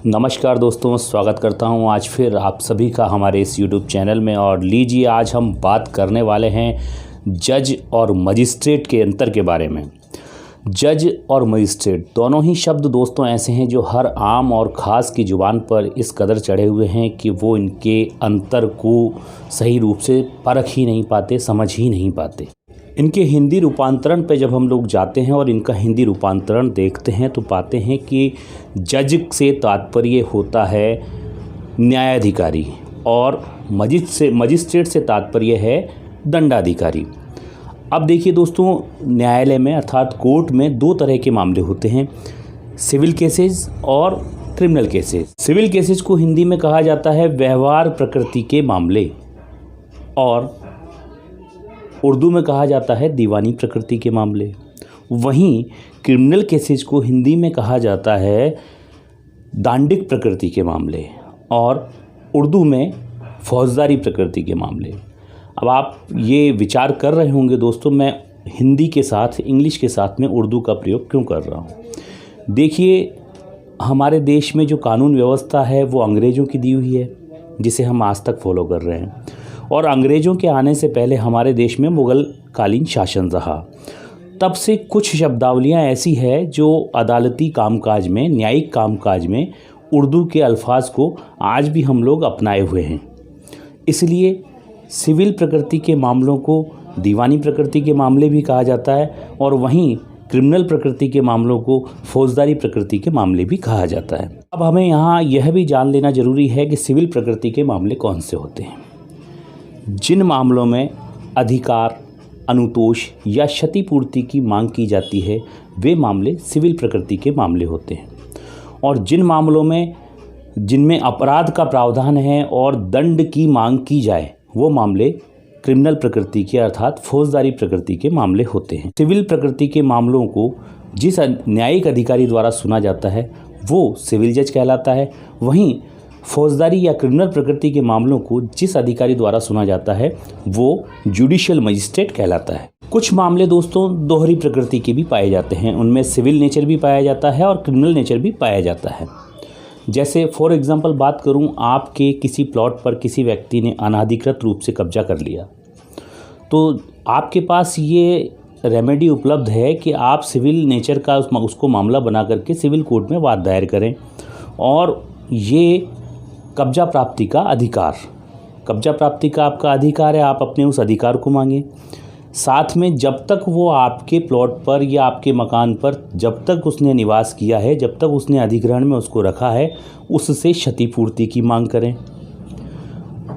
नमस्कार दोस्तों, स्वागत करता हूं आज फिर आप सभी का हमारे इस YouTube चैनल में। और लीजिए, आज हम बात करने वाले हैं जज और मजिस्ट्रेट के अंतर के बारे में। जज और मजिस्ट्रेट दोनों ही शब्द दोस्तों ऐसे हैं जो हर आम और ख़ास की ज़ुबान पर इस कदर चढ़े हुए हैं कि वो इनके अंतर को सही रूप से परख ही नहीं पाते, समझ ही नहीं पाते। इनके हिंदी रूपांतरण पे जब हम लोग जाते हैं और इनका हिंदी रूपांतरण देखते हैं तो पाते हैं कि जज से तात्पर्य होता है न्यायाधिकारी और मजिस्ट्रेट से तात्पर्य है दंडाधिकारी। अब देखिए दोस्तों, न्यायालय में अर्थात कोर्ट में दो तरह के मामले होते हैं, सिविल केसेस और क्रिमिनल केसेस। सिविल केसेस को हिंदी में कहा जाता है व्यवहार प्रकृति के मामले और उर्दू में कहा जाता है दीवानी प्रकृति के मामले। वहीं क्रिमिनल केसेस को हिंदी में कहा जाता है दांडिक प्रकृति के मामले और उर्दू में फौजदारी प्रकृति के मामले। अब आप ये विचार कर रहे होंगे दोस्तों, मैं हिंदी के साथ इंग्लिश के साथ में उर्दू का प्रयोग क्यों कर रहा हूँ। देखिए, हमारे देश में जो कानून व्यवस्था है वो अंग्रेज़ों की दी हुई है, जिसे हम आज तक फॉलो कर रहे हैं। और अंग्रेज़ों के आने से पहले हमारे देश में मुग़ल कालीन शासन रहा। तब से कुछ शब्दावलियाँ ऐसी है जो अदालती कामकाज में, न्यायिक कामकाज में उर्दू के अल्फाज को आज भी हम लोग अपनाए हुए हैं। इसलिए सिविल प्रकृति के मामलों को दीवानी प्रकृति के मामले भी कहा जाता है और वहीं क्रिमिनल प्रकृति के मामलों को फौजदारी प्रकृति के मामले भी कहा जाता है। अब हमें यहाँ यह भी जान लेना ज़रूरी है कि सिविल प्रकृति के मामले कौन से होते हैं। जिन मामलों में अधिकार, अनुतोष या क्षतिपूर्ति की मांग की जाती है वे मामले सिविल प्रकृति के मामले होते हैं। और जिन मामलों में जिनमें अपराध का प्रावधान है और दंड की मांग की जाए वो मामले क्रिमिनल प्रकृति के अर्थात फौजदारी प्रकृति के मामले होते हैं। सिविल प्रकृति के मामलों को जिस न्यायिक अधिकारी द्वारा सुना जाता है वो सिविल जज कहलाता है। वहीं फौजदारी या क्रिमिनल प्रकृति के मामलों को जिस अधिकारी द्वारा सुना जाता है वो जुडिशियल मजिस्ट्रेट कहलाता है। कुछ मामले दोस्तों दोहरी प्रकृति के भी पाए जाते हैं, उनमें सिविल नेचर भी पाया जाता है और क्रिमिनल नेचर भी पाया जाता है। जैसे फॉर एग्जांपल बात करूं, आपके किसी प्लॉट पर किसी व्यक्ति ने अनाधिकृत रूप से कब्जा कर लिया तो आपके पास ये रेमेडी उपलब्ध है कि आप सिविल नेचर का उसको मामला बना करके सिविल कोर्ट में वाद दायर करें और ये कब्जा प्राप्ति का आपका अधिकार है, आप अपने उस अधिकार को मांगें। साथ में जब तक वो आपके प्लॉट पर या आपके मकान पर जब तक उसने निवास किया है, जब तक उसने अधिग्रहण में उसको रखा है, उससे क्षतिपूर्ति की मांग करें।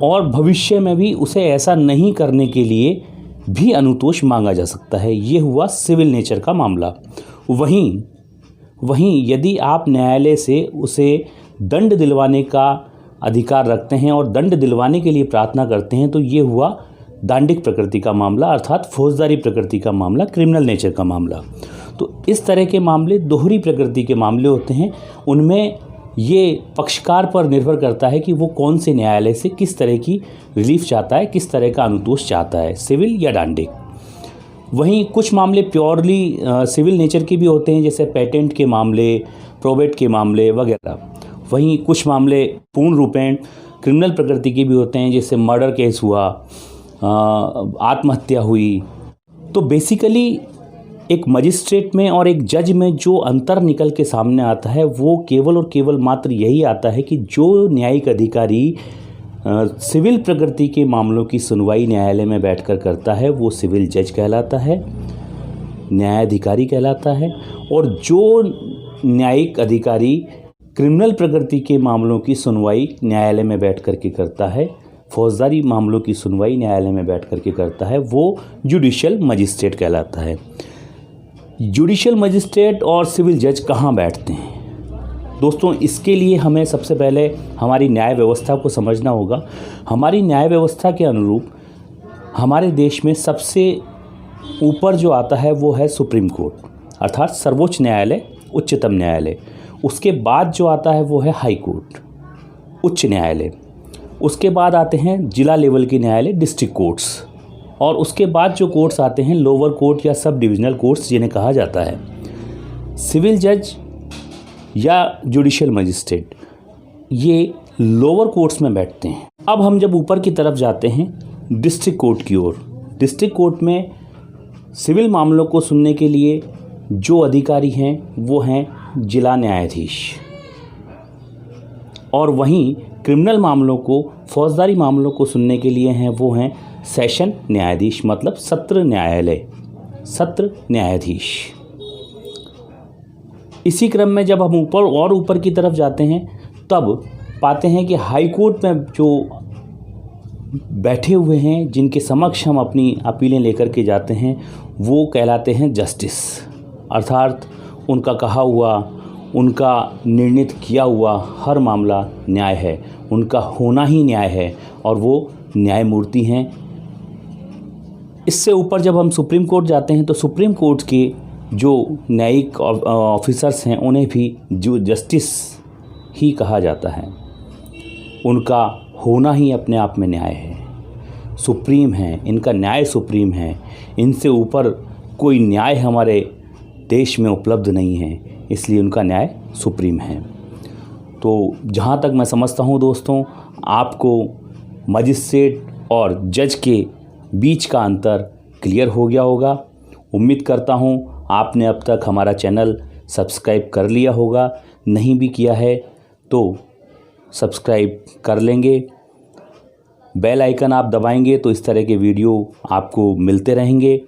और भविष्य में भी उसे ऐसा नहीं करने के लिए भी अनुतोष मांगा जा सकता है। ये हुआ सिविल नेचर का मामला। वहीं यदि आप न्यायालय से उसे दंड दिलवाने का अधिकार रखते हैं और दंड दिलवाने के लिए प्रार्थना करते हैं तो ये हुआ दांडिक प्रकृति का मामला अर्थात फौजदारी प्रकृति का मामला, क्रिमिनल नेचर का मामला। तो इस तरह के मामले दोहरी प्रकृति के मामले होते हैं। उनमें ये पक्षकार पर निर्भर करता है कि वो कौन से न्यायालय से किस तरह की रिलीफ चाहता है, किस तरह का अनुतोष चाहता है, सिविल या दांडिक। वहीं कुछ मामले प्योरली सिविल नेचर के भी होते हैं, जैसे पेटेंट के मामले, प्रोबेट के मामले वगैरह। वहीं कुछ मामले पूर्ण रूपेण क्रिमिनल प्रकृति के भी होते हैं, जैसे मर्डर केस हुआ, आत्महत्या हुई। तो बेसिकली एक मजिस्ट्रेट में और एक जज में जो अंतर निकल के सामने आता है वो केवल और केवल मात्र यही आता है कि जो न्यायिक अधिकारी सिविल प्रकृति के मामलों की सुनवाई न्यायालय में बैठकर करता है वो सिविल जज कहलाता है, न्यायाधिकारी कहलाता है। और जो न्यायिक अधिकारी क्रिमिनल प्रकृति के मामलों की सुनवाई न्यायालय में बैठ करके करता है, फौजदारी मामलों की सुनवाई न्यायालय में बैठ करके करता है, वो जुडिशियल मजिस्ट्रेट कहलाता है। जुडिशियल मजिस्ट्रेट और सिविल जज कहाँ बैठते हैं दोस्तों? इसके लिए हमें सबसे पहले हमारी न्याय व्यवस्था को समझना होगा। हमारी न्याय व्यवस्था के अनुरूप हमारे देश में सबसे ऊपर जो आता है वो है सुप्रीम कोर्ट अर्थात सर्वोच्च न्यायालय, उच्चतम न्यायालय। उसके बाद जो आता है वो है हाई कोर्ट, उच्च न्यायालय। उसके बाद आते हैं जिला लेवल के न्यायालय, डिस्ट्रिक्ट कोर्ट्स। और उसके बाद जो कोर्ट्स आते हैं लोअर कोर्ट या सब डिविजनल कोर्ट्स जिन्हें कहा जाता है। सिविल जज या जुडिशियल मजिस्ट्रेट ये लोअर कोर्ट्स में बैठते हैं। अब हम जब ऊपर की तरफ जाते हैं डिस्ट्रिक्ट कोर्ट की ओर, डिस्ट्रिक्ट कोर्ट में सिविल मामलों को सुनने के लिए जो अधिकारी हैं वो हैं जिला न्यायाधीश, और वहीं क्रिमिनल मामलों को, फौजदारी मामलों को सुनने के लिए हैं वो हैं सेशन न्यायाधीश, मतलब सत्र न्यायालय, सत्र न्यायाधीश। इसी क्रम में जब हम ऊपर की तरफ जाते हैं तब पाते हैं कि हाई कोर्ट में जो बैठे हुए हैं, जिनके समक्ष हम अपनी अपीलें लेकर के जाते हैं, वो कहलाते हैं जस्टिस, अर्थात उनका कहा हुआ, उनका निर्णित किया हुआ हर मामला न्याय है, उनका होना ही न्याय है और वो न्यायमूर्ति हैं। इससे ऊपर जब हम सुप्रीम कोर्ट जाते हैं तो सुप्रीम कोर्ट के जो न्यायिक ऑफिसर्स हैं उन्हें भी जो जस्टिस ही कहा जाता है। उनका होना ही अपने आप में न्याय है, सुप्रीम है, इनका न्याय सुप्रीम है। इनसे ऊपर कोई न्याय हमारे देश में उपलब्ध नहीं है, इसलिए उनका न्याय सुप्रीम है। तो जहाँ तक मैं समझता हूँ दोस्तों, आपको मजिस्ट्रेट और जज के बीच का अंतर क्लियर हो गया होगा। उम्मीद करता हूँ आपने अब तक हमारा चैनल सब्सक्राइब कर लिया होगा, नहीं भी किया है तो सब्सक्राइब कर लेंगे। बेल आइकन आप दबाएंगे तो इस तरह के वीडियो आपको मिलते रहेंगे।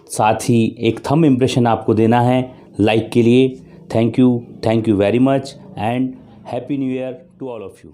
साथ ही एक थंब इम्प्रेशन आपको देना है लाइक के लिए। Thank you very much and happy new year to all of you.